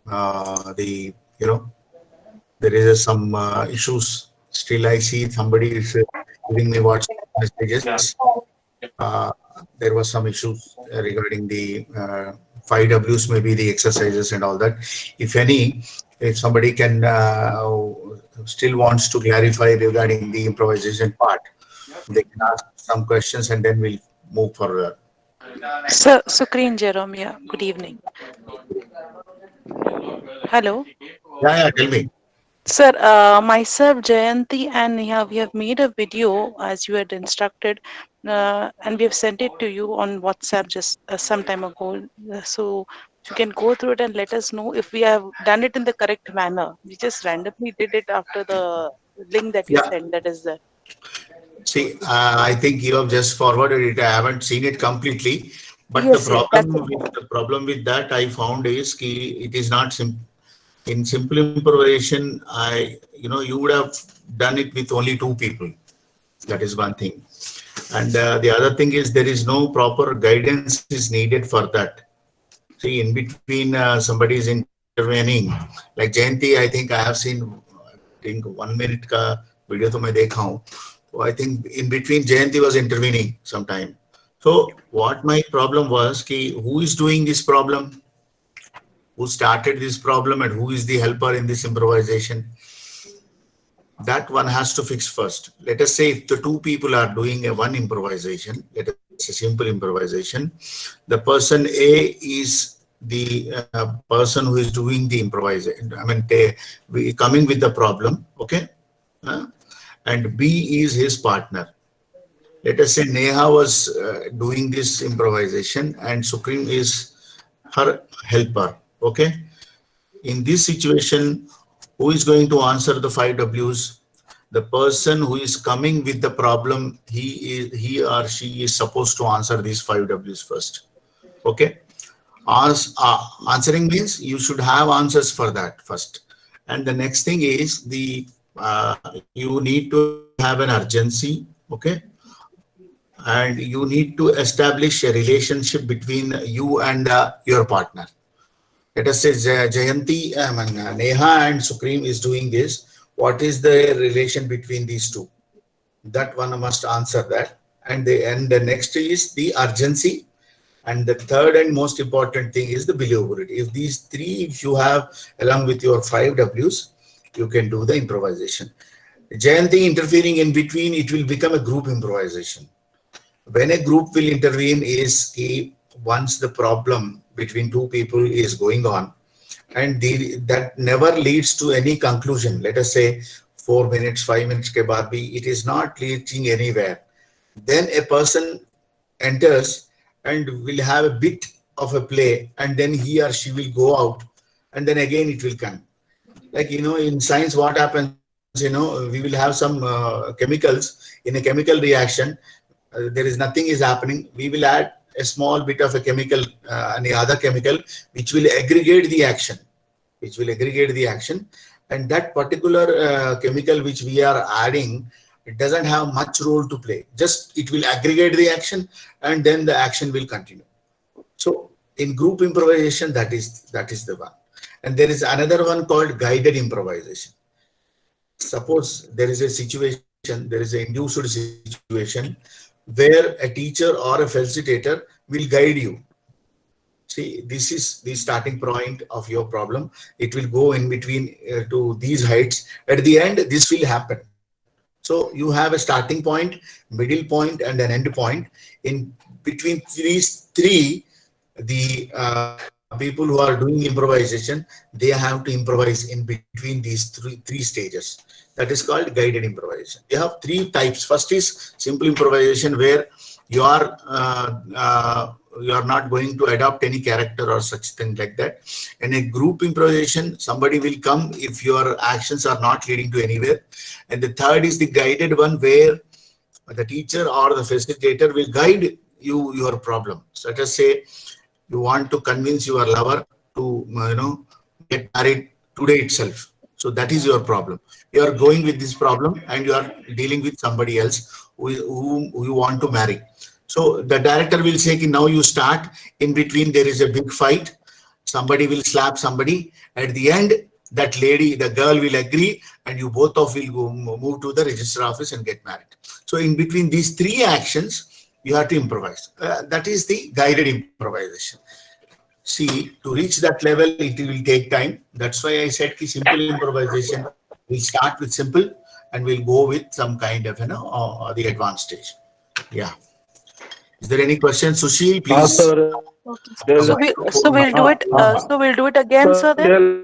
the there is some issues. Still, I see somebody is giving me WhatsApp messages. Uh, there was some issues regarding the 5Ws, maybe the exercises and all that. If any, if somebody can still wants to clarify regarding the improvisation part, they can ask some questions and then we'll move further. Sir, Sukreen Jerome, yeah, good evening. Hello. Yeah, yeah, tell me. Sir, myself, Jayanti, and Neha, we have made a video as you had instructed, and we have sent it to you on WhatsApp just some time ago. So you can go through it and let us know if we have done it in the correct manner. We just randomly did it after the link that you Yeah. sent, that is there. See, I think you have just forwarded it. I haven't seen it completely, but Yes, yes, that's it. the problem with that I found is it is not in simple improvisation. You would have done it with only two people. That is one thing, and the other thing is there is no proper guidance is needed for that. See, in between somebody is intervening, like Jayanti. I think I have seen. I think 1 minute का video तो मैं देखा हूँ. So I think in between Jayanti was intervening sometime. So what my problem was कि who is doing this problem, who started this problem, and who is the helper in this improvisation. That one has to fix first. Let us say if the two people are doing a one improvisation, let us say simple improvisation, the person A is the person who is doing the improvisation. I mean, coming with the problem, okay, and B is his partner. Let us say Neha was doing this improvisation and Supreme is her helper. Okay. In this situation, who is going to answer the 5Ws? The person who is coming with the problem, he or she is supposed to answer these 5Ws first. Okay. Answering means you should have answers for that first. And the next thing is you need to have an urgency. Okay. And you need to establish a relationship between you and your partner. Let us say Jayanti, Neha and Supreme is doing this. What is the relation between these two? That one must answer that. And the next is the urgency. And the third and most important thing is the believability. If these three, if you have along with your 5Ws, you can do the improvisation. Jayanti interfering in between, it will become a group improvisation. When a group will intervene is once the problem between two people is going on and that never leads to any conclusion. Let us say 4 minutes, 5 minutes ke baad bhi, it is not reaching anywhere. Then a person enters and will have a bit of a play and then he or she will go out and then again it will come. Like, in science, what happens, we will have some chemicals in a chemical reaction. There is nothing is happening. We will add a small bit of a chemical, any other chemical, which will aggregate the action, and that particular chemical which we are adding, it doesn't have much role to play. Just it will aggregate the action, and then the action will continue. So in group improvisation, that is the one. And there is another one called guided improvisation. Suppose there is a situation, there is an induced situation where a teacher or a facilitator will guide you. See, this is the starting point of your problem. It will go in between to these heights. At the end, this will happen. So you have a starting point, middle point, and an end point. In between these three, the people who are doing improvisation, they have to improvise in between these three stages. That is called guided improvisation. You have three types. First is simple improvisation, where you are not going to adopt any character or such thing like that. In a group improvisation, somebody will come if your actions are not leading to anywhere. And the third is the guided one, where the teacher or the facilitator will guide you your problem. So let us say you want to convince your lover to get married today itself. So that is your problem. You are going with this problem and you are dealing with somebody else who you want to marry. So the director will say, now you start. In between there is a big fight. somebody will slap somebody. At the end, that lady, the girl will agree, and you both of will go move to the register office and get married. So in between these three actions, you have to improvise. That is the guided improvisation. See, to reach that level, it will take time. That's why I said simple improvisation. We'll start with simple and we'll go with some kind of, the advanced stage. Yeah. Is there any question, Sushil? Please. Sir, Okay. tell, So we'll do it. So we'll do it again, sir. Then.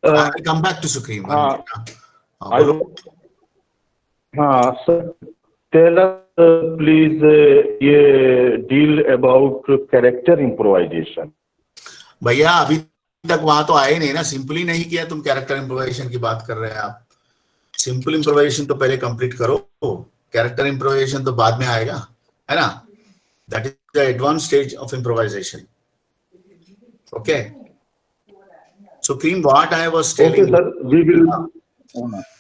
I will come back to Supreme. I sir, tell us please ये deal about character improvisation. भैया अभी तक वहां तो आए नहीं ना, simple ही नहीं किया, तुम कैरेक्टर इम्प्रोवाइजेशन की बात कर रहे हैं आप। सिंपल इम्प्रोवाइजेशन तो पहले कंप्लीट करो, कैरेक्टर इम्प्रोवाइजेशन तो बाद में आएगा, है ना? That is the advance stage of improvisation. Okay, so Cream, what I was telling, okay sir, we will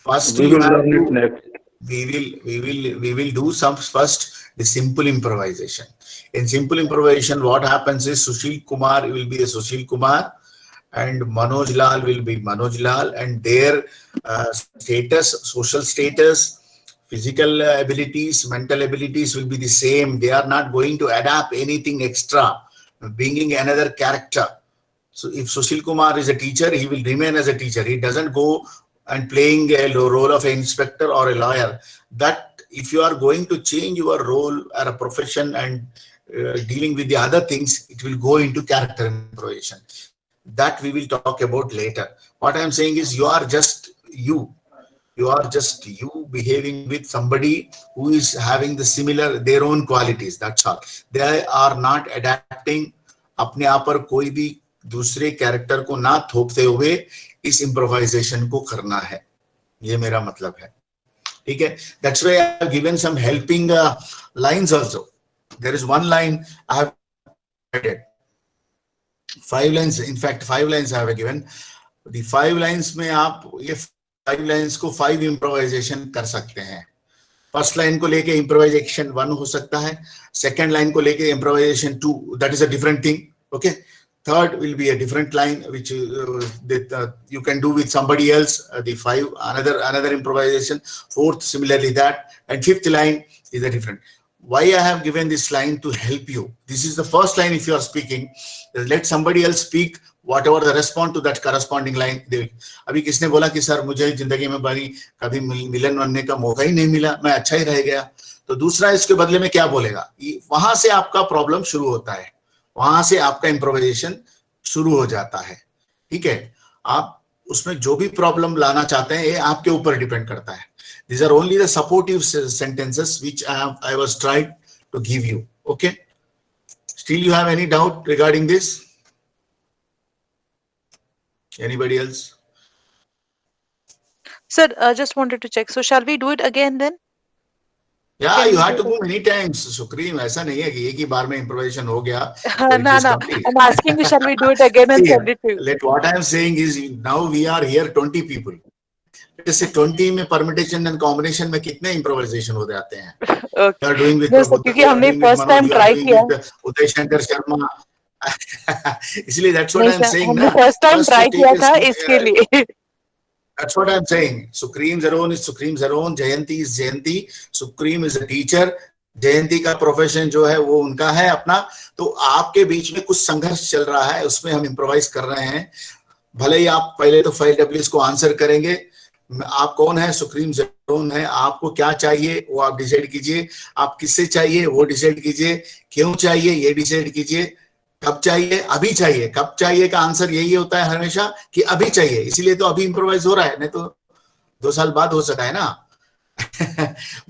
first we will learn it next. We will do some first the simple improvisation. In simple improvisation, what happens is Sushil Kumar will be a Sushil Kumar and Manoj Lal will be Manoj Lal, and their status, social status, physical abilities, mental abilities will be the same. They are not going to adapt anything extra, bringing another character. So if Sushil Kumar is a teacher, he will remain as a teacher. He doesn't go and playing a role of an inspector or a lawyer. That if you are going to change your role or a profession and dealing with the other things, it will go into character improvisation. That we will talk about later. What I am saying is you are just you. You are just you behaving with somebody who is having the similar, their own qualities. That's all. They are not adapting. अपने आप पर कोई भी दूसरे character को ना थोपते हुए इस इम्प्रोवाइजेशन को करना है, ये मेरा मतलब है. ठीक है, that's why I have given some helping lines also. There is one line I have added 5 lines, in fact 5 lines I have given. The 5 लाइंस में आप ये 5 लाइंस को 5 इम्प्रोवाइजेशन कर सकते हैं. फर्स्ट लाइन को लेके इम्प्रोवाइजेशन 1 हो सकता है, सेकंड लाइन को लेके improvisation 2, that is a different thing. Okay, third will be a different line which you can do with somebody else. The 5 another improvisation, fourth similarly that, and fifth line is a different. Why I have given this line to help you. This is the first line. If you are speaking, let somebody else speak, whatever the respond to that corresponding line. अभी किसने बोला कि sir मुझे जिंदगी में बड़ी कभी मिलन बनने का मौका ही नहीं मिला, मैं अच्छा ही रह गया, तो दूसरा इसके बदले में क्या बोलेगा? वहां से आपका प्रॉब्लम शुरू होता है, वहां से आपका इम्प्रोवाइजेशन शुरू हो जाता है. ठीक है, आप उसमें जो भी प्रॉब्लम लाना चाहते हैं ये आपके ऊपर डिपेंड करता है. These are only the supportive sentences which I was trying to give you. Okay, still you have any doubt regarding this? Anybody else? Sir, just wanted to check. So shall we do it again then? Yeah, you had to go many times. Supreme, ऐसा नहीं है कि एक ही बार में improvisation हो गया. No. I'm asking you, shall we do it again and send it to you? Let what I am saying is now we are here 20 people. Let us say 20 में permutation and combination में कितने improvisation हो जाते हैं? Okay. You are doing with क्योंकि हमने first time try किया. उदय शंकर शर्मा. इसलिए that's what I am saying. हमने first time try किया था इसके लिए. That's what I'm saying. Supreme Zaron is Supreme Zaron. Jayanti is Jayanti. Supreme is a teacher. जयंती का प्रोफेशन जो है वो उनका है अपना. तो आपके बीच में कुछ संघर्ष चल रहा है, उसमें हम इम्प्रोवाइज कर रहे हैं. भले ही आप पहले तो 5 Ws को आंसर करेंगे. आप कौन है? सुप्रीम ज़रोन है. आपको क्या चाहिए वो आप डिसाइड कीजिए. आप किससे चाहिए वो डिसाइड कीजिए. क्यों चाहिए ये डिसाइड कीजिए. कब चाहिए? अभी चाहिए. कब चाहिए का आंसर यही होता है हमेशा कि अभी चाहिए. इसीलिए तो अभी इम्प्रोवाइज हो रहा है, नहीं तो 2 साल बाद हो सका है ना.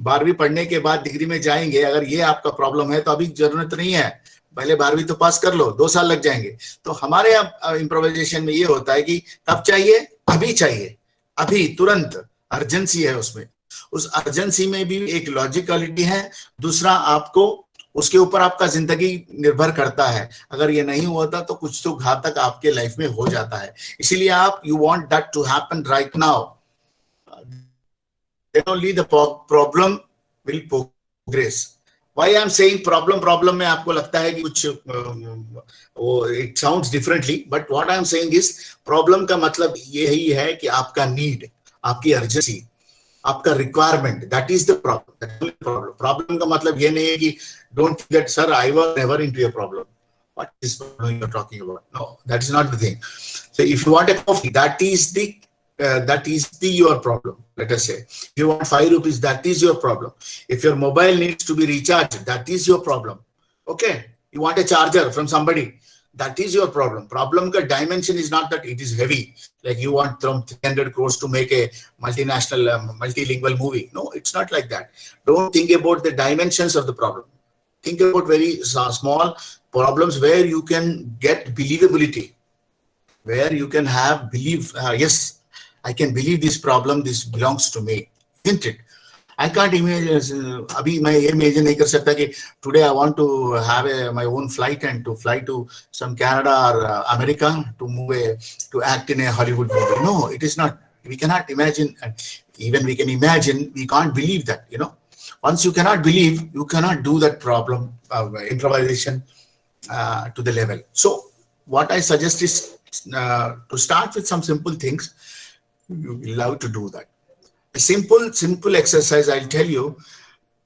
12वीं पढ़ने के बाद डिग्री में जाएंगे. अगर ये आपका प्रॉब्लम है तो अभी जरूरत नहीं है, पहले 12वीं तो पास कर लो, 2 साल लग जाएंगे. तो हमारे यहाँ इम्प्रोवाइजेशन में ये होता है कि कब चाहिए? अभी चाहिए, अभी तुरंत. अर्जेंसी है उसमें. उस अर्जेंसी में भी एक लॉजिकलिटी है. दूसरा, आपको उसके ऊपर आपका जिंदगी निर्भर करता है. अगर ये नहीं होता तो कुछ तो घातक आपके लाइफ में हो जाता है. इसीलिए आप you want that to happen right now. Then only the problem will progress. Why I'm saying problem में आपको लगता है कि कुछ वो it sounds differently, but what I'm saying is problem का मतलब यही है कि आपका need, आपकी urgency, आपका requirement, that is the problem. That is the problem. Problem का मतलब ये नहीं है कि don't think that sir I was never into a problem. What is problem you're talking about? No, that is not the thing. So if you want a coffee, that is the your problem. Let us say, if you want 5 rupees, that is your problem. If your mobile needs to be recharged, that is your problem. Okay, you want a charger from somebody, that is your problem. Problem ka dimension is not that it is heavy, like you want from 300 crores to make a multinational, multilingual movie. No, it's not like that. Don't think about the dimensions of the problem. Think about very small problems where you can get believability, where you can have belief. Yes, I can believe this problem, this belongs to me, isn't it? I can't imagine, अभी मैं ये imagine नहीं कर सकता कि today I want to have my own flight and to fly to some Canada or America to act in a Hollywood movie. No, it is not. We cannot imagine. Even we can imagine, we can't believe that, you know. Once you cannot believe, you cannot do that problem, improvisation to the level. So what I suggest is to start with some simple things. You will love to do that. A simple exercise, I'll tell you.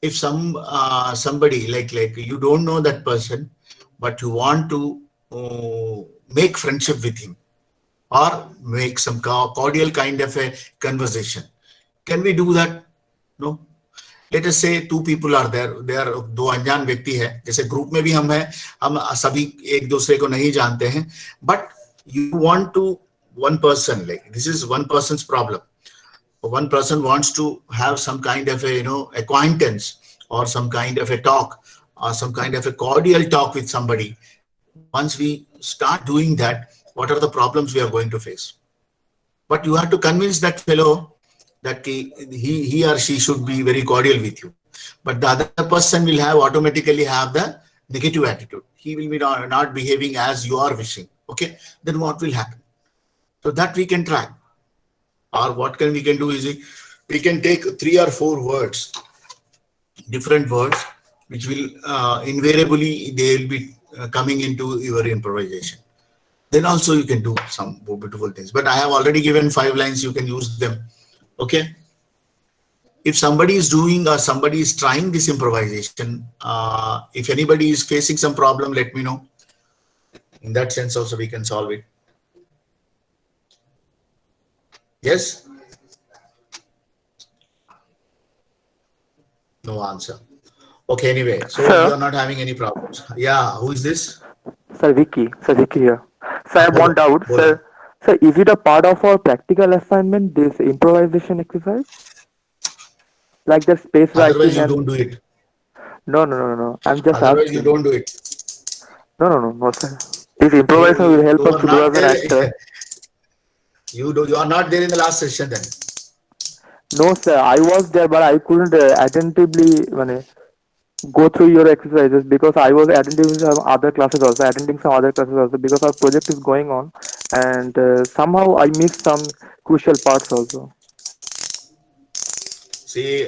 If somebody like you don't know that person, but you want to make friendship with him or make some cordial kind of a conversation, can we do that? No. Let us say 2 people are there. They are 2 अनजान व्यक्ति है. जैसे group में भी हम हैं, हम सभी एक दूसरे को नहीं जानते हैं. But you want to one person, like this is one person's problem. One person wants to have some kind of a acquaintance or some kind of a talk or some kind of a cordial talk with somebody. Once we start doing that, what are the problems we are going to face? But you have to convince that fellow that he or she should be very cordial with you. But the other person will automatically have the negative attitude. He will be not behaving as you are wishing. Okay, then what will happen? So that we can try. Or what we can do is we can take 3 or 4 words, different words, which will invariably they will be coming into your improvisation. Then also you can do some beautiful things. But I have already given 5 lines, you can use them. Okay. If somebody is doing or somebody is trying this improvisation, if anybody is facing some problem, let me know. In that sense also we can solve it. Yes? No answer. Okay, anyway, so you are not having any problems. Yeah, who is this? Sir, Vicky. Sir, Vicky here. Sir, I have one doubt. Sir, is it a part of our practical assignment, this improvisation exercise? Like the space writing? Otherwise you don't do it. No. I'm just Otherwise asking. you don't do it. No, sir. This improvisation will help us to do as an actor. You are not there in the last session then. No, sir. I was there, but I couldn't attentively go through your exercises because I was attending some other classes also, because our project is going on, and somehow I missed some crucial parts also. See,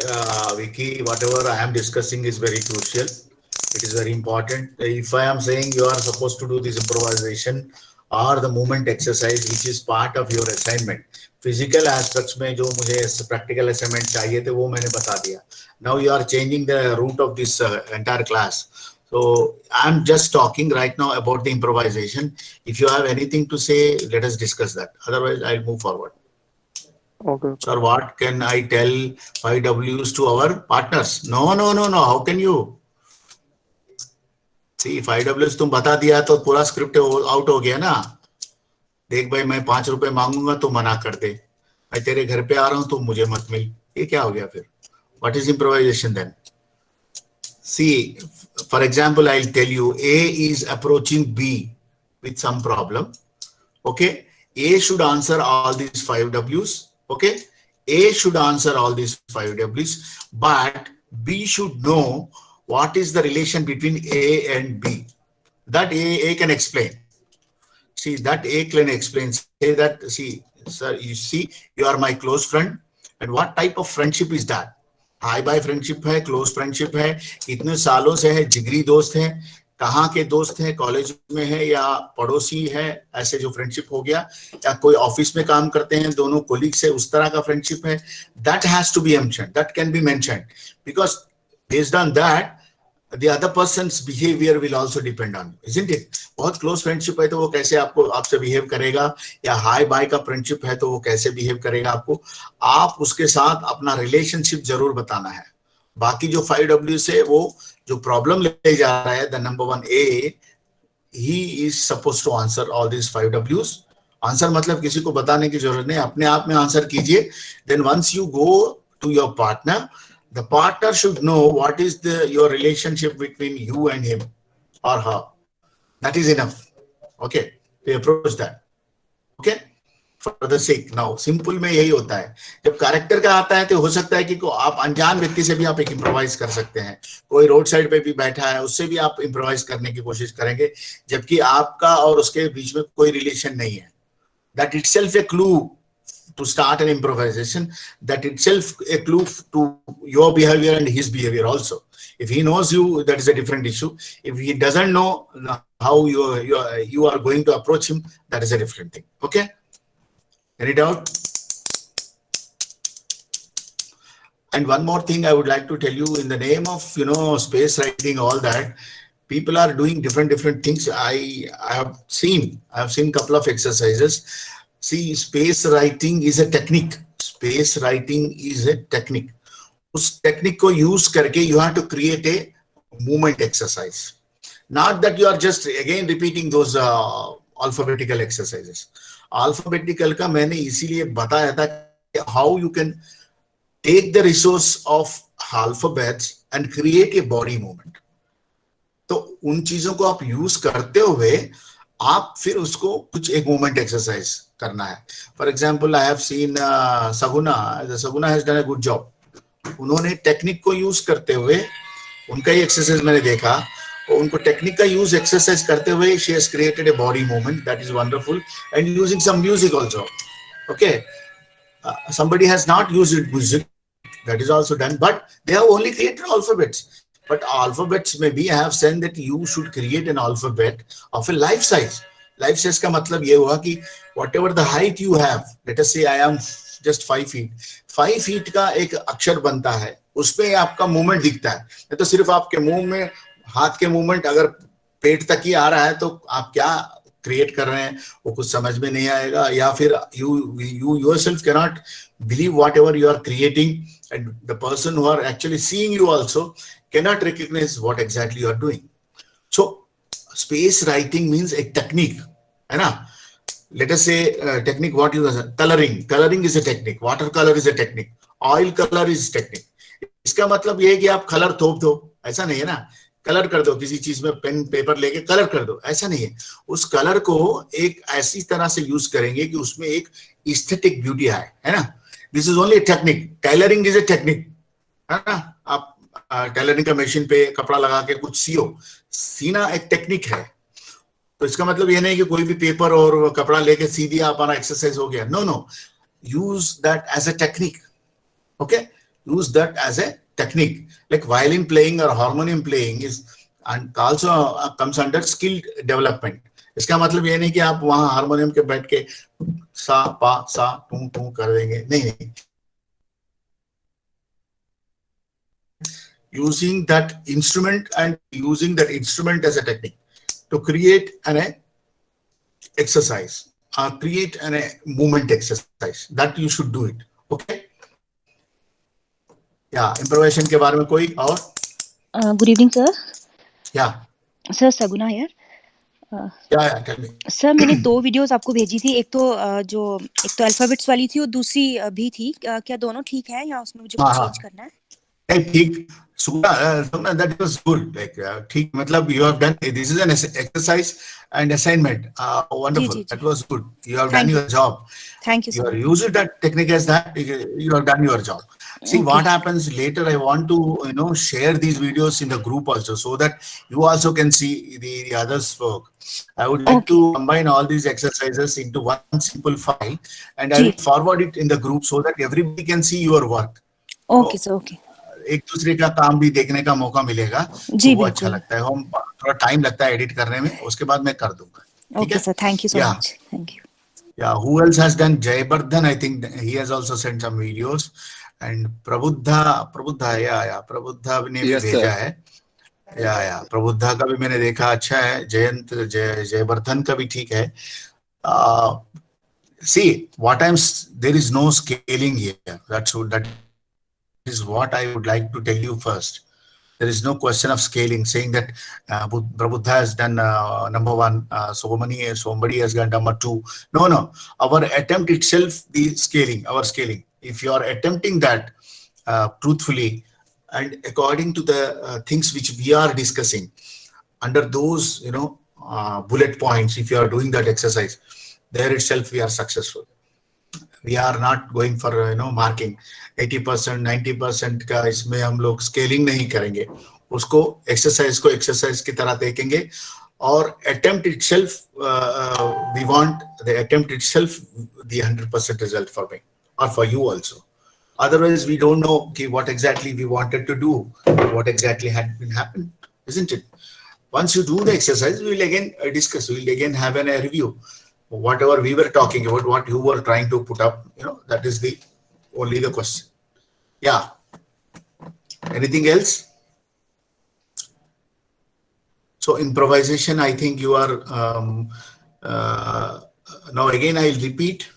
Vicky, whatever I am discussing is very crucial. It is very important. If I am saying you are supposed to do this improvisation or the movement exercise, which is part of your assignment, physical aspects में जो मुझे practical assignment चाहिए थे वो मैंने बता दिया. Now you are changing the route of this entire class. So I'm just talking right now about the improvisation. If you have anything to say, let us discuss that. Otherwise, I'll move forward. Okay. Sir, what can I tell 5Ws to our partners? No. How can you? See, 5Ws तुम बता दिया तो पूरा script out हो गया ना. देख भाई मैं 5 रुपए मांगूंगा तो मना कर दे. मैं तेरे घर पे आ रहा हूं तो मुझे मत मिल. ये क्या हो गया फिर? What is improvisation then? See, for example, I'll tell you A is approaching B with some problem. Okay. A should answer all these 5Ws. Okay. A should answer all these 5Ws, but B should know what is the relation between A and B. That A can explain. See, that A can explain. Say that, see, sir, you see, you are my close friend. And what type of friendship is that? Hi bye friendship है, close friendship है, कितने सालों से है, जिगरी दोस्त है, कहाँ के दोस्त हैं, कॉलेज में है या पड़ोसी है, ऐसे जो फ्रेंडशिप हो गया, या कोई ऑफिस में काम करते हैं दोनों कोलीग्स है, उस तरह का फ्रेंडशिप है, that has to be mentioned, that can be mentioned, because based on that the other person's behavior will also depend on you, isn't it? बहुत क्लोज फ्रेंडशिप है तो वो कैसे आपको आपसे बिहेव करेगा, या हाई बाय का फ्रेंडशिप है तो वो कैसे बिहेव करेगा आपको, आप उसके साथ अपना रिलेशनशिप जरूर बताना है। बाकी जो 5W से वो जो प्रॉब्लम ले जा रहा है, the number 1A, he is supposed to answer all these 5Ws. Answer मतलब किसी को बताने की जरूरत नहीं, अपने आप में आंसर कीजिए। Then once you go to your partner, the partner should know what is your relationship between you and him or her. That is enough. Okay, to approach that. Okay, for the sake. Now, simple में यही होता है। जब character का आता है तो हो सकता है कि आप अनजान व्यक्ति से भी आप एक इम्प्रोवाइज कर सकते हैं, कोई रोड साइड पे भी बैठा है उससे भी आप इम्प्रोवाइज करने की कोशिश करेंगे, जबकि आपका और उसके बीच में कोई रिलेशन नहीं है। That itself a clue to start an improvisation, that itself a clue to your behavior and his behavior also. If he knows you, that is a different issue. If he doesn't know how you are going to approach him, that is a different thing. Okay, any doubt? And one more thing I would like to tell you, in the name of space writing, all that, people are doing different things. I have seen couple of exercises. See, space writing is a technique. Space writing is a technique. उस technique को use करके you have to create a movement exercise. Not that you are just again repeating those alphabetical exercises. Alphabetical का मैंने इसीलिए बताया था how you can take the resource of alphabets and create a body movement. तो उन चीजों को आप यूज करते हुए आप फिर उसको कुछ एक मूवमेंट एक्सरसाइज करना है। For example, I have seen Saguna has done a good job. उन्होंने टेक्निक को यूज करते हुए, उनका ही एक्सरसाइज मैंने देखा, और उनको टेक्निक का यूज एक्सरसाइज करते हुए she has created a body movement, that is wonderful, and using some music also. Okay, somebody has not used music, that is also done, but they have only created alphabets. But alphabets, maybe I have said that you should create an alphabet of a life size. Life size का मतलब ये हुआ कि whatever the height you have, let us say I am just 5 feet. 5 feet का एक अक्षर बनता है, उसपे आपका मूवमेंट दिखता है। नहीं तो सिर्फ आपके मुंह में हाथ के मूवमेंट अगर पेट तक ही आ रहा है तो आप क्या क्रिएट कर रहे हैं वो कुछ समझ में नहीं आएगा, या फिर you yourself cannot believe whatever you are creating, and the person who are actually seeing you also cannot recognize what exactly you are doing. So space writing means a technique, है ना? Let us say technique, what you coloring is a technique, watercolor is a technique, oil color is technique. इसका मतलब ये है कि आप colour थोप दो, ऐसा नहीं है ना, कलर कर दो, किसी चीज में पेन पेपर लेके कलर कर दो, ऐसा नहीं है। उस कलर को एक ऐसी तरह से यूज करेंगे कि उसमें एक एस्थेटिक ब्यूटी आए, है ना? This is only technique. Tailoring is a technique, है ना? आप टेलरिंग का मशीन पे कपड़ा लगा के कुछ सियो, सीना एक टेक्निक है। तो इसका मतलब ये नहीं कि कोई भी पेपर और कपड़ा लेके सी दिया हमारा एक्सरसाइज हो गया। No, use that as a technique. Okay, use that as a technique. Like violin playing or harmonium playing is and also comes under skilled development. इसका मतलब ये नहीं कि आप वहां हारमोनियम के बैठ के सा पा सा टू टू कर देंगे, नहीं। Using that instrument and using that instrument as a technique to create an exercise, create an movement exercise, that you should do it. Okay. या इम्प्रोवाइजेशन के बारे में कोई और? Good evening sir. Yeah sir, Saguna here. Tell me. Sir, मैंने 2 videos आपको भेजी थी, एक तो अल्फाबेट्स वाली थी और दूसरी भी थी। क्या दोनों ठीक है या उसमें मुझे कुछ चेंज करना है? नहीं, ठीक। सुना दैट वाज गुड, लाइक ठीक, मतलब you have done, this is an exercise and assignment, wonderful. That was good. You have done your job. Thank you, sir. You are using that technique as that, you have done your job. See, what happens later, I want to share these videos in the group also, so that you also can see the others' work. I would like to combine all these exercises into one simple file, and I will forward it in the group so that everybody can see your work. Okay, sir. Okay. एक दूसरे का काम भी देखने का मौका मिलेगा, जी तो वो अच्छा बिल्कुल। लगता है। हम थोड़ा टाइम लगता है एडिट करने में, उसके बाद मैं कर दूंगा, ठीक ओके है। सर, थैंक यू सो या much, thank you. Yeah, who else has done? Jayabardhan, I think he has also sent some videos. And Prabuddha, yeah, Prabuddha ने भी Yes, sir. भेजा है। या प्रबुद्धा का भी मैंने देखा, अच्छा है। जयवर्धन का भी ठीक है। See, there is no scaling here. That is what I would like to tell you first. There is no question of scaling, saying that Prabuddha has done number one, somebody has done number two. No. Our attempt itself, our scaling. If you are attempting that truthfully and according to the things which we are discussing, under those, bullet points, if you are doing that exercise, there itself we are successful. We are not going for marking 80%, 90% का इसमें हम लोग scaling नहीं करेंगे, उसको exercise की तरह देखेंगे। और attempt itself, we want the attempt itself the 100% result for me or for you also. Otherwise we don't know what exactly we wanted to do, what exactly had been happened, isn't it? Once you do the exercise, we will again discuss, we will again have a review. Whatever we were talking about, what you were trying to put up, that is only the question. Yeah. Anything else? So improvisation, I think you are, now again I'll repeat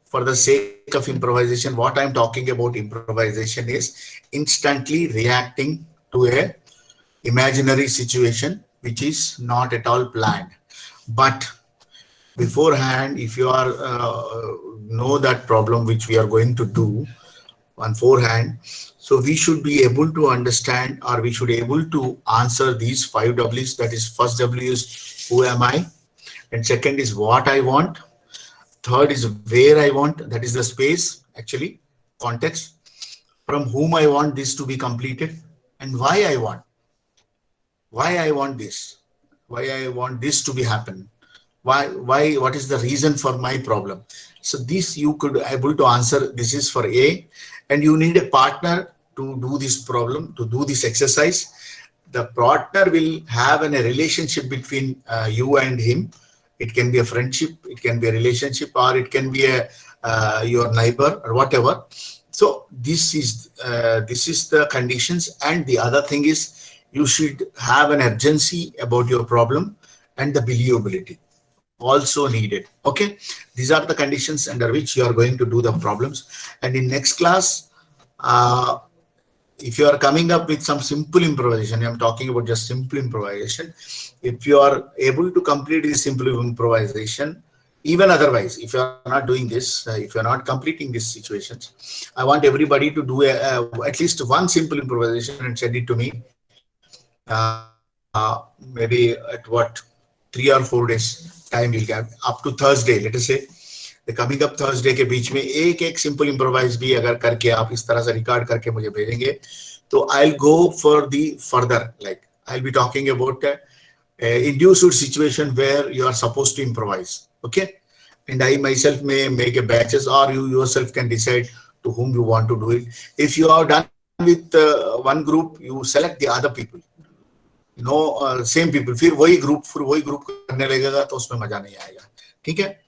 for the sake of improvisation. What I'm talking about improvisation is instantly reacting to a imaginary situation which is not at all planned. But beforehand, if you are know that problem which we are going to do on forehand, so we should be able to understand, or we should be able to answer these 5 W's. That is, first W is who am I, and second is what I want, third is where I want, that is the space, actually context, from whom I want this to be completed, and why I want this, why I want this to be happen. Why, what is the reason for my problem? So this you could able to answer. This is for A, and you need a partner to do this problem, to do this exercise. The partner will have a relationship between you and him. It can be a friendship, it can be a relationship, or it can be your neighbor or whatever. So this is the conditions. And the other thing is, you should have an urgency about your problem, and the believability also needed. Okay, these are the conditions under which you are going to do the problems. And in next class, if you are coming up with some simple improvisation, I'm talking about just simple improvisation. If you are able to complete this simple improvisation, even otherwise, if you are not doing this, if you are not completing these situations, I want everybody to do at least one simple improvisation and send it to me. Maybe at 3 or 4 days time will get up to Thursday, let us say the coming up Thursday के बीच में एक simple improvise भी अगर करके आप इस तरह से रिकॉर्ड करके मुझे भेजेंगे, तो I'll go for the further, like I'll be talking about a induced situation where you are supposed to improvise. Okay, and I myself may make a batches, or you yourself can decide to whom you want to do it. If you are done with one group, you select the other people. Same people, फिर वही group करने लगेगा तो उसमें मजा नहीं आएगा। ठीक है,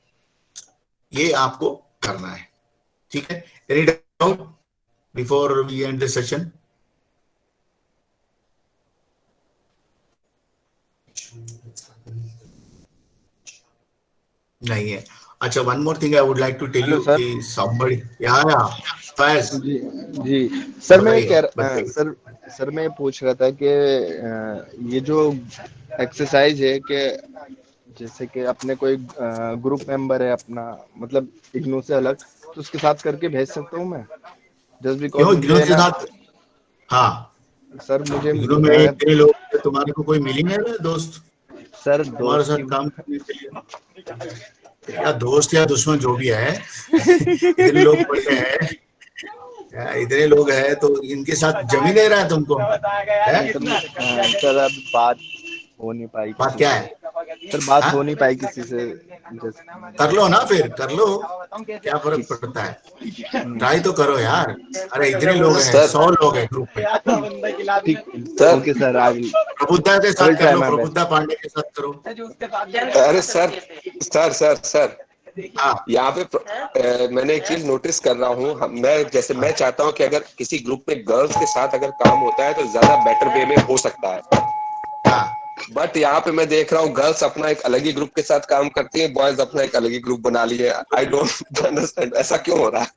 ये आपको करना है। ठीक है, any doubt before we end the session? नहीं है। अच्छा, one more thing I would like to tell you कि somebody, फैज जी सर, मैं सर मैं पूछ रहा था कि ये जो एक्सरसाइज है कि जैसे कि अपने कोई ग्रुप मेंबर है अपना, मतलब इग्नू से अलग, तो उसके साथ करके भेज सकता हूँ मैं? जस्ट बिकॉज़ इग्नू के साथ, हाँ सर मुझे इग्नू में इतने लोग, तुम्हारे को कोई मिली नहीं दोस्त सर तुम्हारे साथ काम करने के लिए? या दोस्त या दुश्मन जो भी है, इतने लोग पढ़ते हैं, इतने लोग हैं, तो इनके साथ जमी नहीं रहा है तुमको? सर अब बात हो नहीं पाई। बात क्या है सर? बात हो नहीं पाई किसी से। कर लो ना, फिर कर लो, क्या फर्क पड़ता है, ट्राई तो करो यार। अरे इतने लोग हैं, 100 लोग हैं ग्रुप में। ओके सर, आई विल प्रबुद्धा के साथ कर लो, प्रबुद्धा पांडे के साथ करो। अरे सर सर सर सर हाँ यहाँ पे मैंने एक चीज नोटिस कर रहा हूँ। मैं चाहता हूँ कि अगर किसी ग्रुप में गर्ल्स के साथ अगर काम होता है तो ज्यादा बेटर वे में हो सकता है, हाँ बट यहाँ पे मैं देख रहा हूँ गर्ल्स अपना एक अलग ही ग्रुप के साथ काम करती हैं, बॉयज अपना एक अलग ही ग्रुप बना लिए। आई डोंट अंडरस्टैंड ऐसा क्यों हो रहा है।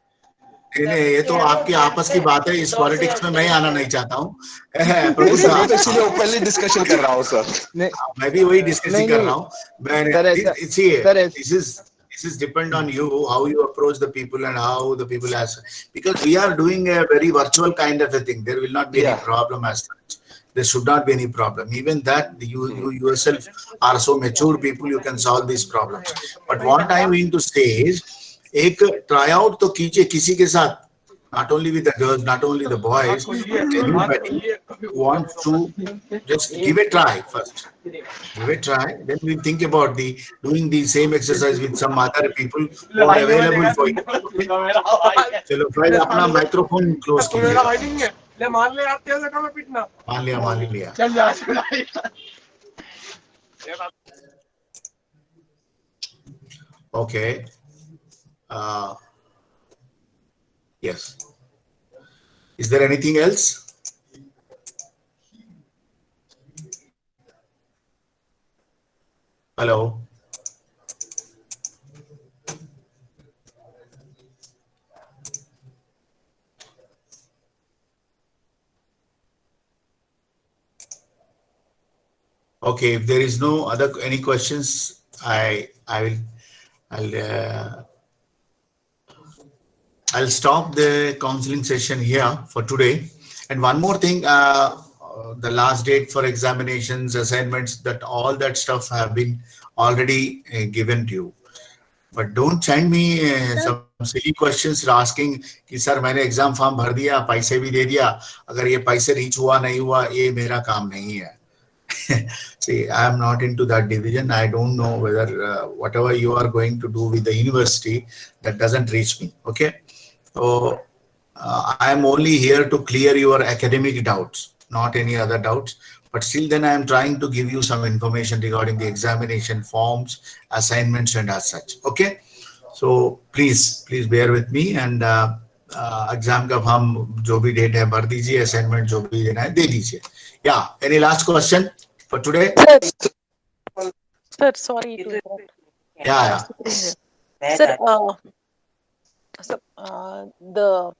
नहीं, ये तो आपकी आपस की बात है, इस पॉलिटिक्स में मैं आना नहीं चाहता हूँ। नहीं सर, मैं तो इसीलिए ओपनली डिस्कशन कर रहा हूँ सर। मैं भी वही डिस्कसिंग कर रहा हूँ। This is depend on you, how you approach the people and how the people because we are doing a very virtual kind of a thing. There will not be any problem as such. There should not be any problem. Even that you yourself are so mature people, you can solve these problems. But what I mean to say is, एक try out तो कीजिए किसी के साथ, not only with the girls, not only the boys. Anybody wants to just give a try first. Give a try, then we think about doing the same exercise with some other people who are available for you. चलो फिर अपना microphone close कीजिए। मान लिया। Okay. Yes. Is there anything else? Hello. Okay, if there is no other any questions, I'll stop the counseling session here for today. And one more thing, the last date for examinations, assignments, that all that stuff have been already given to you. But don't send me some silly questions asking कि sir मैंने exam form भर दिया, पैसे भी दे दिया, अगर ये पैसे रीच हुआ नहीं हुआ, ये मेरा काम नहीं है. See, I am not into that division. I don't know whether whatever you are going to do with the university, that doesn't reach me. Okay, so I am only here to clear your academic doubts, not any other doubts. But still, then I am trying to give you some information regarding the examination forms, assignments, and as such. Okay, so please bear with me, and exam का form जो भी date है भर दीजिए, assignment जो भी देना है दे दीजिए. Yeah, any last question for today? Sir, sorry to interrupt. Yeah. Sir, the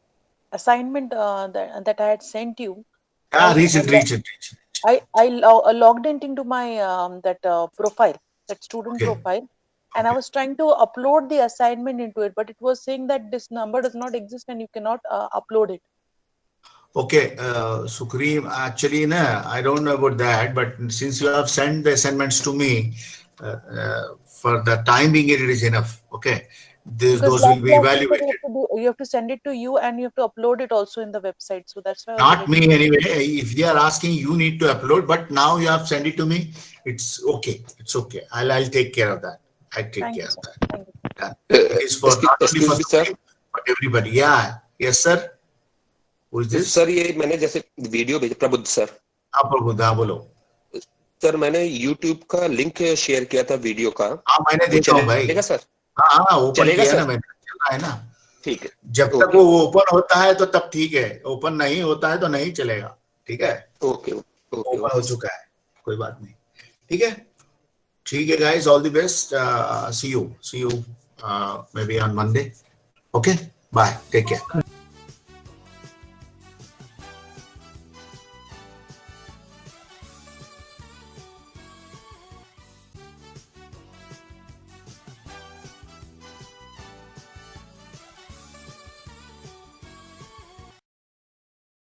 assignment that I had sent you. Yeah, reach it. I logged into my that profile, that student profile, and I was trying to upload the assignment into it, but it was saying that this number does not exist and you cannot upload it. Okay, Sukhreem, actually, I don't know about that, but since you have sent the assignments to me, for the time being, it is enough. Okay, those will be evaluated. You have to send it to you, and you have to upload it also in the website. So that's why. Not me anyway. If they are asking, you need to upload. But now you have sent it to me. It's okay. It's okay. I'll take care of that. I take care of that. Thank you. Yeah. It is for not only for Sukhreem, but everybody. Yeah. Yes, sir. Who is this? Sir ये मैंने जैसे video भेजा, प्रबुद्ध sir. आप प्रबुद्ध बोलो. Sir मैंने YouTube का लिंक शेयर किया था वीडियो का. हाँ मैंने देखा हूँ भाई. चलेगा सर? हाँ ओपन किया ना मैंने. चल रहा है ना. ठीक है. जब तक वो ओपन होता है तो तब ठीक है. ओपन नहीं होता है तो नहीं चलेगा. ठीक है. ओके. ओपन हो चुका है. कोई बात नहीं. ठीक है. ठीक है guys, all the best. See you maybe on Monday. Okay. Bye. Take care.